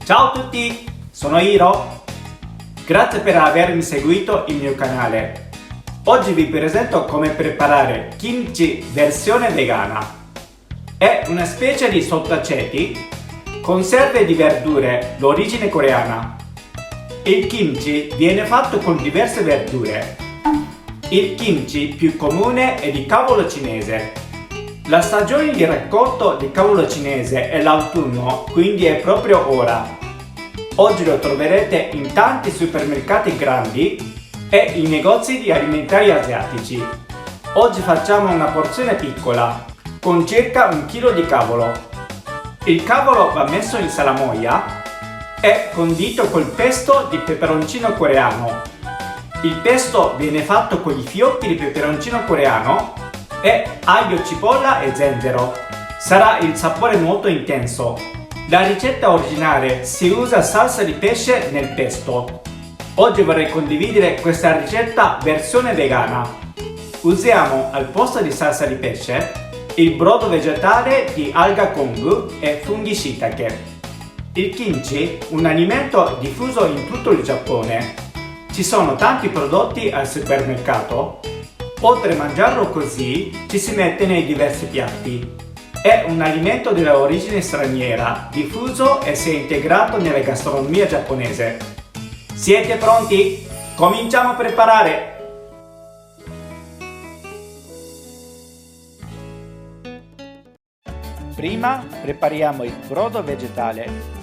Ciao a tutti, sono Hiro. Grazie per avermi seguito il mio canale. Oggi vi presento come preparare kimchi versione vegana. È una specie di sottaceti, conserve di verdure d'origine coreana. Il kimchi viene fatto con diverse verdure. Il kimchi più comune è di cavolo cinese. La stagione di raccolto di cavolo cinese è l'autunno, quindi è proprio ora. Oggi lo troverete in tanti supermercati grandi e in negozi di alimentari asiatici. Oggi facciamo una porzione piccola, con circa 1 chilo di cavolo. Il cavolo va messo in salamoia e condito col pesto di peperoncino coreano. Il pesto viene fatto con i fiocchi di peperoncino coreano e aglio, cipolla e zenzero. Sarà il sapore molto intenso. La ricetta originale si usa salsa di pesce nel pesto. Oggi vorrei condividere questa ricetta versione vegana. Usiamo al posto di salsa di pesce il brodo vegetale di alga kongu e funghi shiitake. Il kimchi, un alimento diffuso in tutto il Giappone. Ci sono tanti prodotti al supermercato. Oltre a mangiarlo così, ci si mette nei diversi piatti. È un alimento di origine straniera, diffuso e si è integrato nella gastronomia giapponese. Siete pronti? Cominciamo a preparare! Prima prepariamo il brodo vegetale.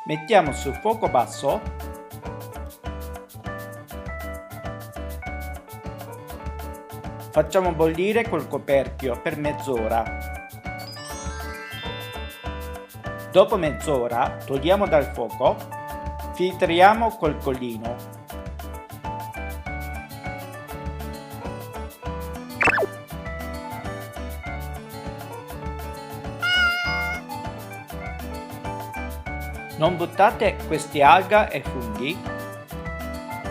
Mettiamo sul fuoco basso . Facciamo bollire col coperchio per mezz'ora. Dopo mezz'ora togliamo dal fuoco, filtriamo col collino. Non buttate queste alga e funghi,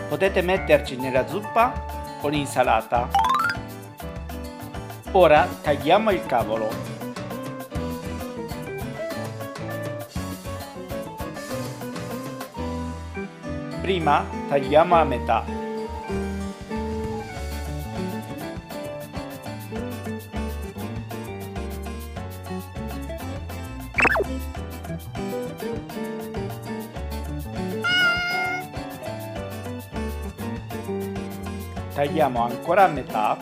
potete metterci nella zuppa o l'insalata. Ora tagliamo il cavolo. Prima tagliamo a metà. Tagliamo ancora a metà .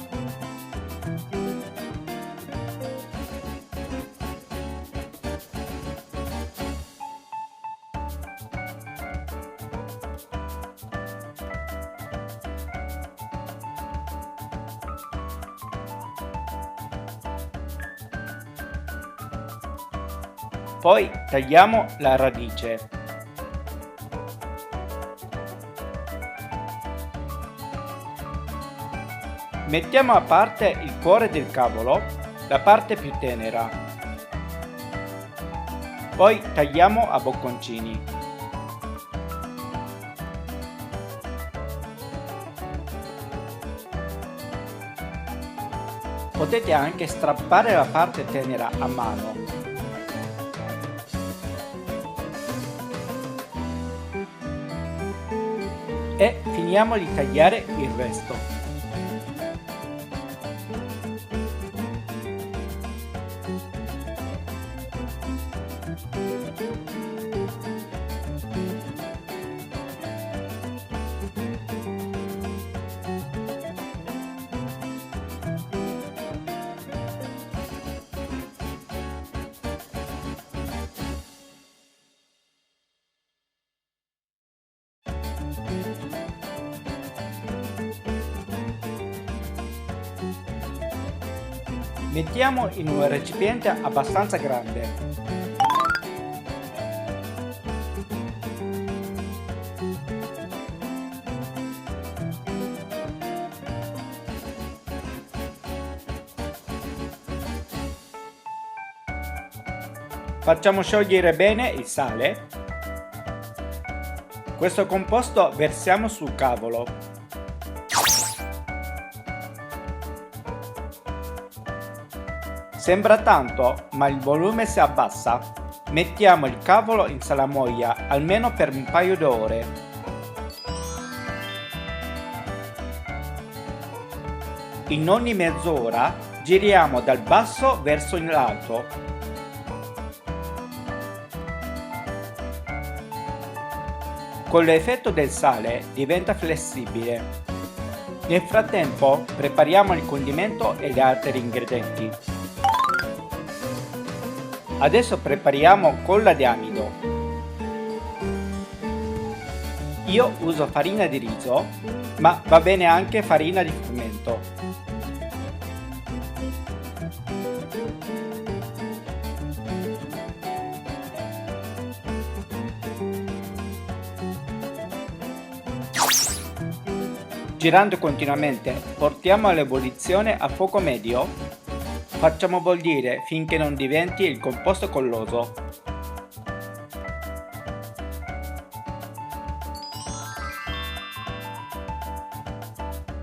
Poi tagliamo la radice. Mettiamo a parte il cuore del cavolo, la parte più tenera. Poi tagliamo a bocconcini. Potete anche strappare la parte tenera a mano. E finiamo di tagliare il resto. Mettiamo in un recipiente abbastanza grande. Facciamo sciogliere bene il sale. Questo composto versiamo sul cavolo. Sembra tanto, ma il volume si abbassa. Mettiamo il cavolo in salamoia almeno per un paio d'ore. In ogni mezz'ora giriamo dal basso verso l'alto. Con l'effetto del sale diventa flessibile. Nel frattempo prepariamo il condimento e gli altri ingredienti. Adesso prepariamo colla di amido. Io uso farina di riso, ma va bene anche farina di frumento. Girando continuamente, portiamo all'ebollizione a fuoco medio. Facciamo bollire finché non diventi il composto colloso.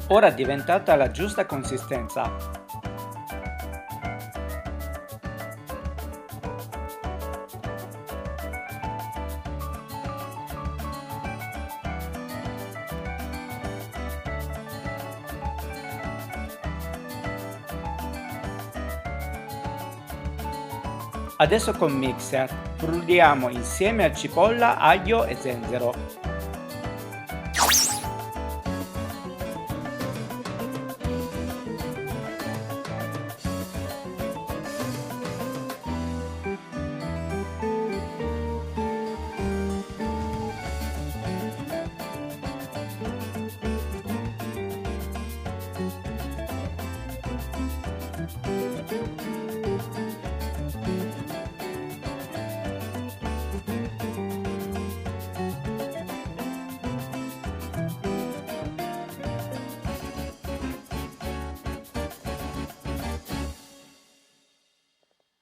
Ora è diventata la giusta consistenza. Adesso col mixer frulliamo insieme a cipolla, aglio e zenzero.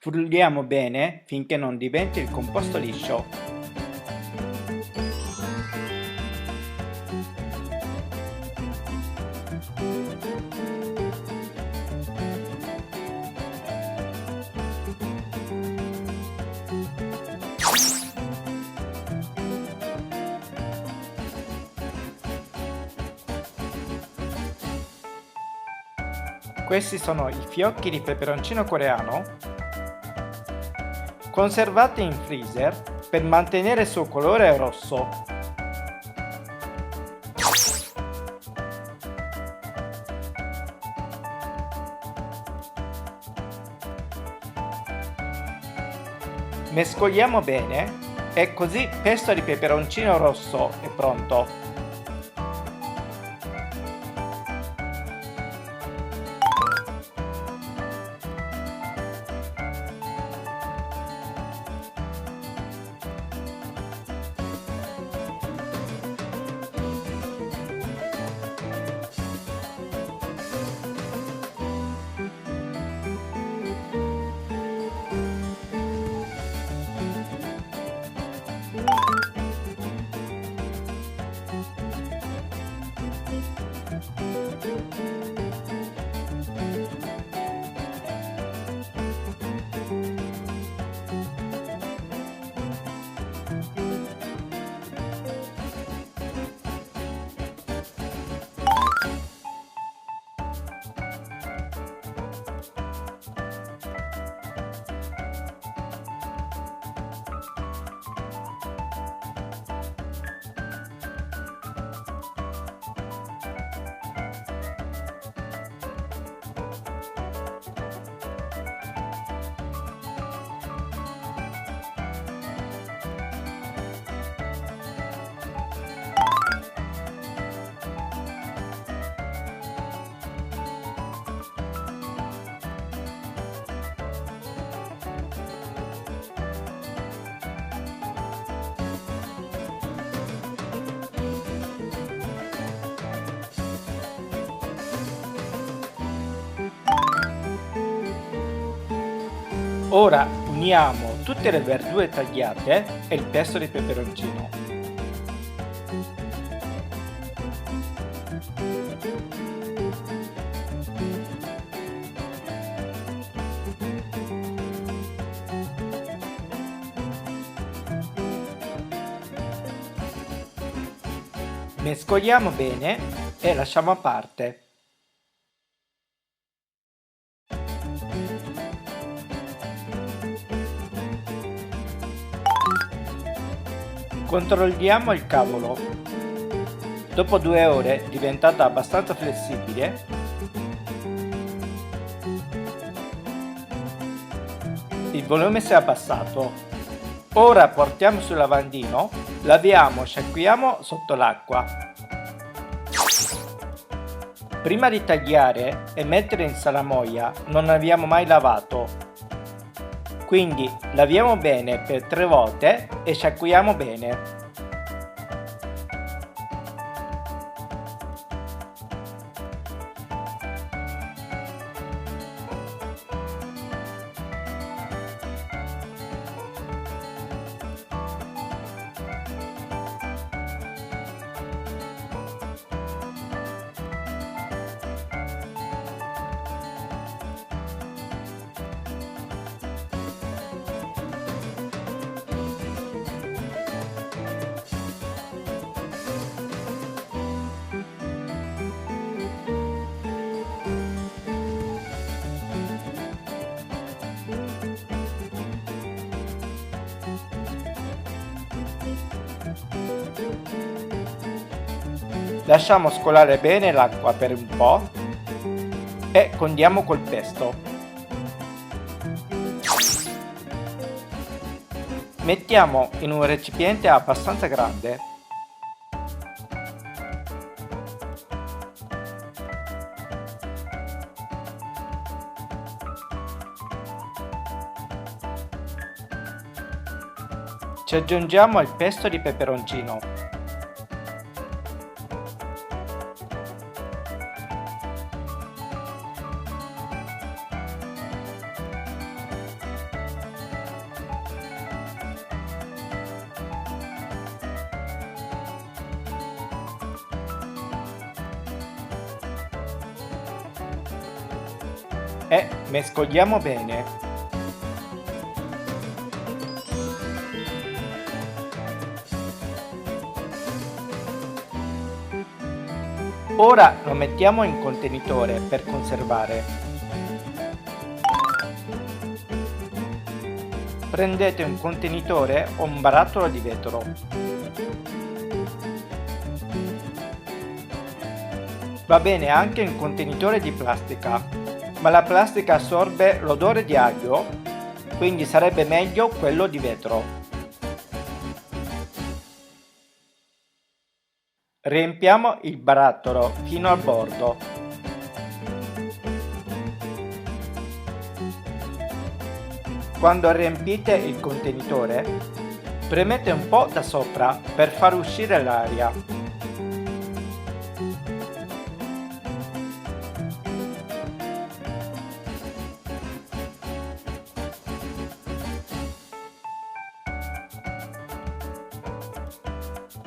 Frulliamo bene finché non diventi il composto liscio. Questi sono i fiocchi di peperoncino coreano conservati in freezer per mantenere il suo colore rosso. Mescoliamo bene e così pesto di peperoncino rosso è pronto. Ora uniamo tutte le verdure tagliate e il pesto di peperoncino. Mescoliamo bene e lasciamo a parte. Controlliamo il cavolo. Dopo 2 ore è diventata abbastanza flessibile. Il volume si è abbassato. Ora portiamo sul lavandino, laviamo, sciacquiamo sotto l'acqua. Prima di tagliare e mettere in salamoia non abbiamo mai lavato. Quindi laviamo bene per 3 volte e sciacquiamo bene. Lasciamo scolare bene l'acqua per un po' e condiamo col pesto. Mettiamo in un recipiente abbastanza grande. Ci aggiungiamo il pesto di peperoncino. E mescoliamo bene. Ora lo mettiamo in contenitore per conservare. Prendete un contenitore o un barattolo di vetro. Va bene anche un contenitore di plastica, ma la plastica assorbe l'odore di aglio, quindi sarebbe meglio quello di vetro. Riempiamo il barattolo fino al bordo. Quando riempite il contenitore, premete un po' da sopra per far uscire l'aria.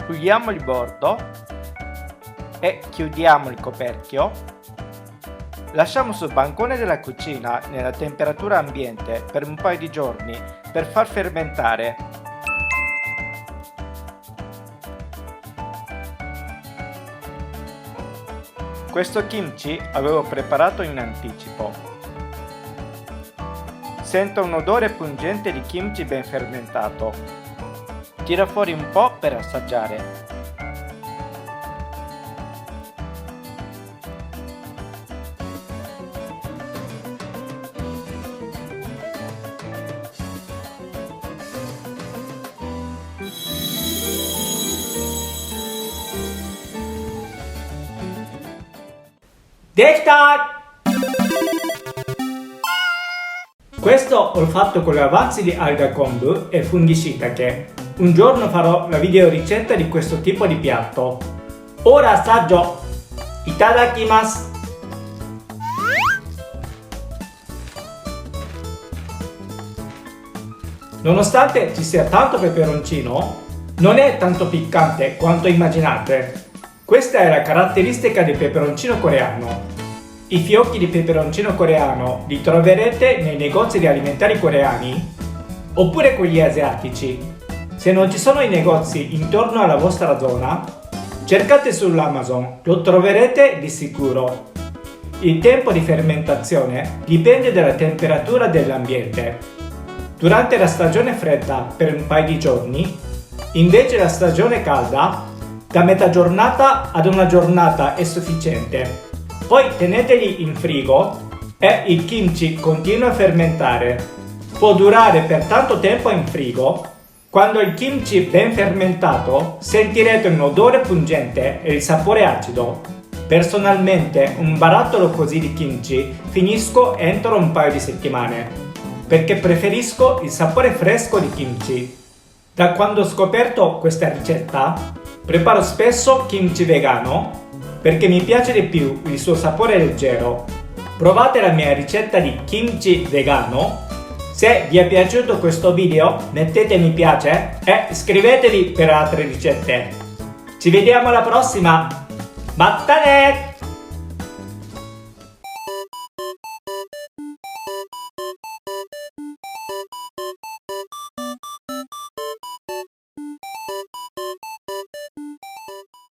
Puliamo il bordo e chiudiamo il coperchio. Lasciamo sul bancone della cucina nella temperatura ambiente per un paio di giorni per far fermentare. Questo kimchi avevo preparato in anticipo. Sento un odore pungente di kimchi ben fermentato. Tira fuori un po' per assaggiare. Dekita! Questo l'ho fatto con le avanzi di alga kombu e funghi shiitake. Un giorno farò la video ricetta di questo tipo di piatto. Ora assaggio! Itadakimasu! Nonostante ci sia tanto peperoncino, non è tanto piccante quanto immaginate. Questa è la caratteristica del peperoncino coreano. I fiocchi di peperoncino coreano li troverete nei negozi di alimentari coreani oppure quelli asiatici. Se non ci sono i negozi intorno alla vostra zona, cercate sull'Amazon, lo troverete di sicuro. Il tempo di fermentazione dipende dalla temperatura dell'ambiente. Durante la stagione fredda per un paio di giorni, invece la stagione calda, da metà giornata ad una giornata è sufficiente. Poi teneteli in frigo e il kimchi continua a fermentare. Può durare per tanto tempo in frigo. Quando il kimchi è ben fermentato, sentirete un odore pungente e il sapore acido. Personalmente, un barattolo così di kimchi finisco entro un paio di settimane, perché preferisco il sapore fresco di kimchi. Da quando ho scoperto questa ricetta, preparo spesso kimchi vegano perché mi piace di più il suo sapore leggero. Provate la mia ricetta di kimchi vegano. Se vi è piaciuto questo video mettete mi piace e iscrivetevi per altre ricette. Ci vediamo alla prossima! Battane!